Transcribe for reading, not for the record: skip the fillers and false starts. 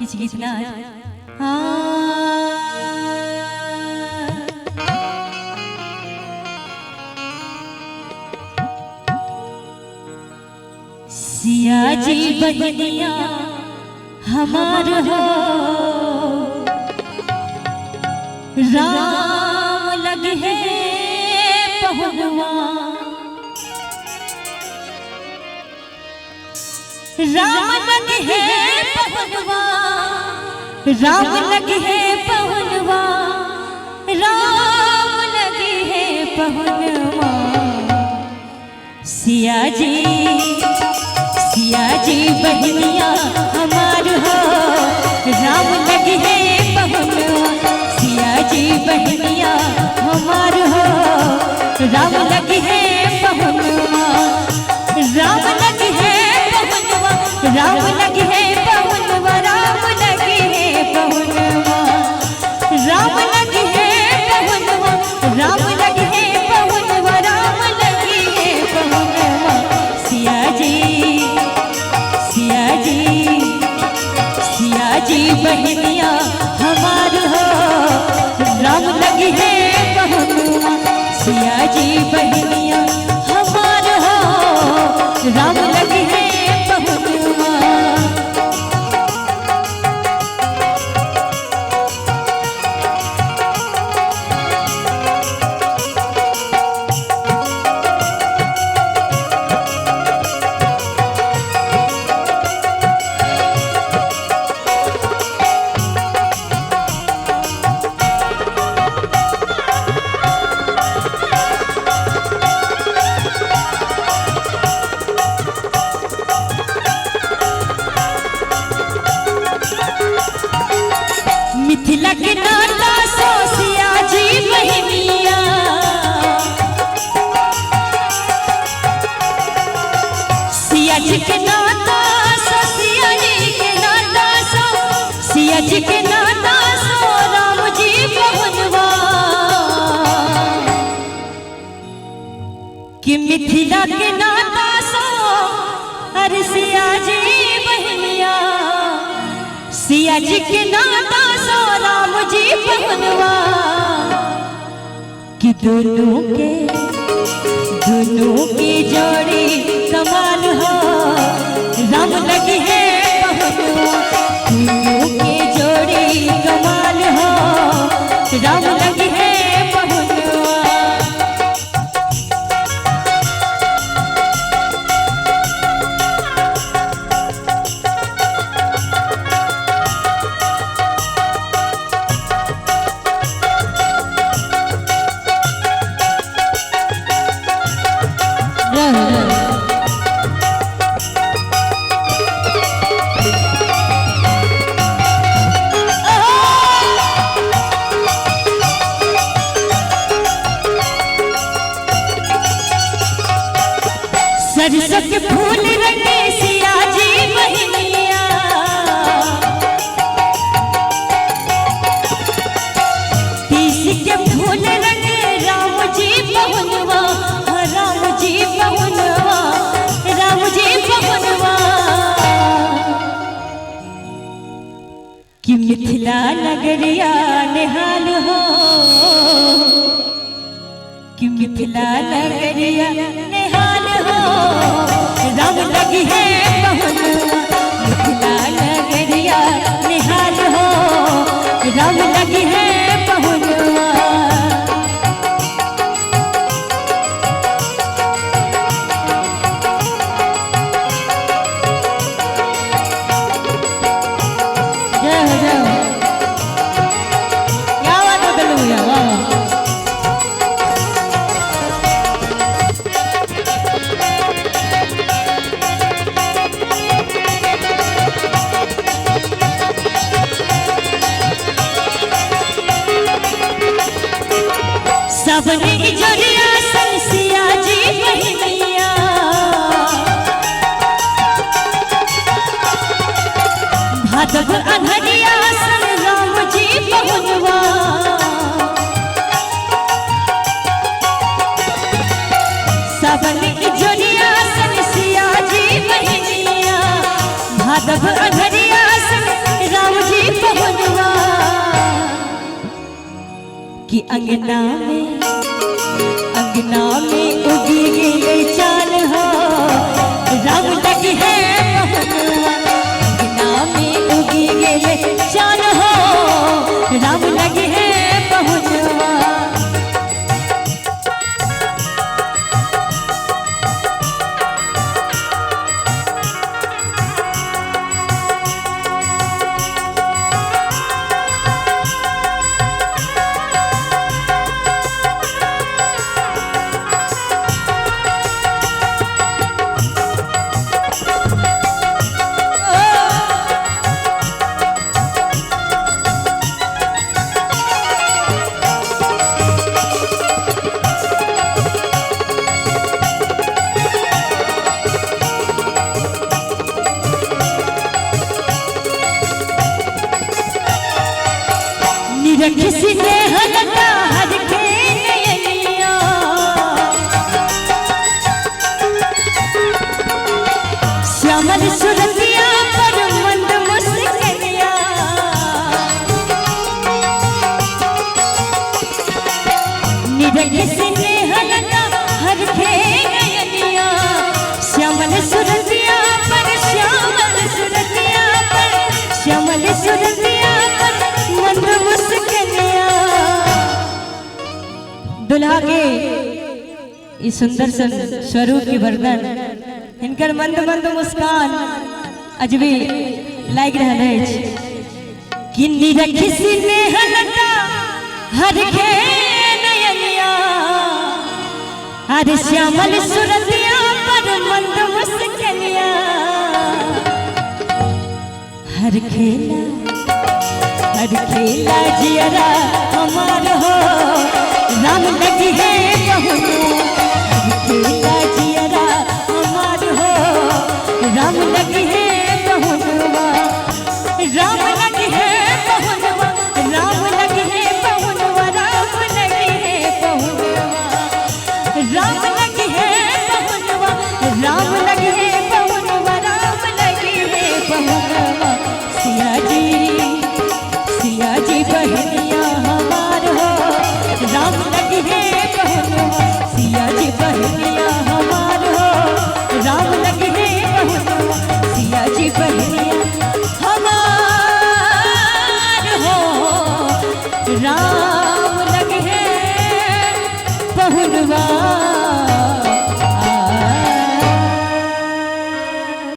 किछ गीत ना सिया जी बहनिया हमार हो राम लगे है पहुनवा राम लगे है पहुनवा राम लगे है पहुनवा राम लगे है पहुनवा सिया जी बहनिया हमार हो राम लगे है पहुनवा सिया जी बहनिया हमार हो राम लगे है पहुनवा राम लगे है पहुनवा राम लगे है पहुनवा राम लगे है पहुनवा राम लगे है पहुनवा राम लगे है पहुनवा राम लगे है पहुनवा सिया जी बहनिया हमार हो राम लगे है पहुनवा सिया जी बहनिया हमार हो राम लगे है पहुनवा मिथिला के नाता सो सिया जी बहनिया सिया जी के नाता सो सिया जी के नाता सो सिया जी के नाता सो राम जी पहुनवा कि मिथिला के नाता सो अरे सिया जी बहनिया सिया जी के नाता सो राम जी पहुनवा कि दोनों की जोड़ी कमाल हो राम लगी है पहुनवा दोनों की जोड़ी कमाल हो राम लगी है पहुनवा सरसों के फूल रंगे सिया जी बहनिया तीसी के फूल रंगे राम जी पहुनवा राम जी पहुनवा राम जी पहुनवा कि मिथिला नगरिया निहाल हो कि मिथिला नगरिया निहाल हो राम लगी है पहुनवा मिथिला नगरिया निहाल हो राम लगी है पहुनवा क्या बात है बलुया वाह सबने जोड़िया सन सिया जी बहनिया भादव अनहरिया सन राम जी पहुनवा सबने जोड़िया सन सिया जी बहनिया भादव अनहरिया सन राम अंगना में उगी गेले चाल हो राम लगी है पहुनवा। अंगना में उगी गेले चाल हो राम लगी है पहुनवा। किसी ने हलता हर के नयनिया श्यामल सुरतिया पर मंद मुस्कनिया। किसी ने हलता हर के नयनिया श्यामल सुरतिया पर श्यामल सुरतिया पर श्यामल सुरतिया पर मंद मुस्कनिया। दुल्हा के इस सुंदर स्वरूप की वर्णन इनकर मंद मंद मुस्कान अजबे लाग रहा है कि किसी ने हलता हर के नयनिया हर श्यामल सुरतिया पर मंद मुस्कनिया। हर खेला जियरा हमार हो राम लगी है पहुनवा। हर खेला जियरा हमार हो राम लगी है पहुनवा। राम लगी है पहुनवा राम लगी है पहुनवा राम लगी है पहुनवा। राम लगी है पहुनवा राम लगी है पहुनवा राम लगी है पहुनवा।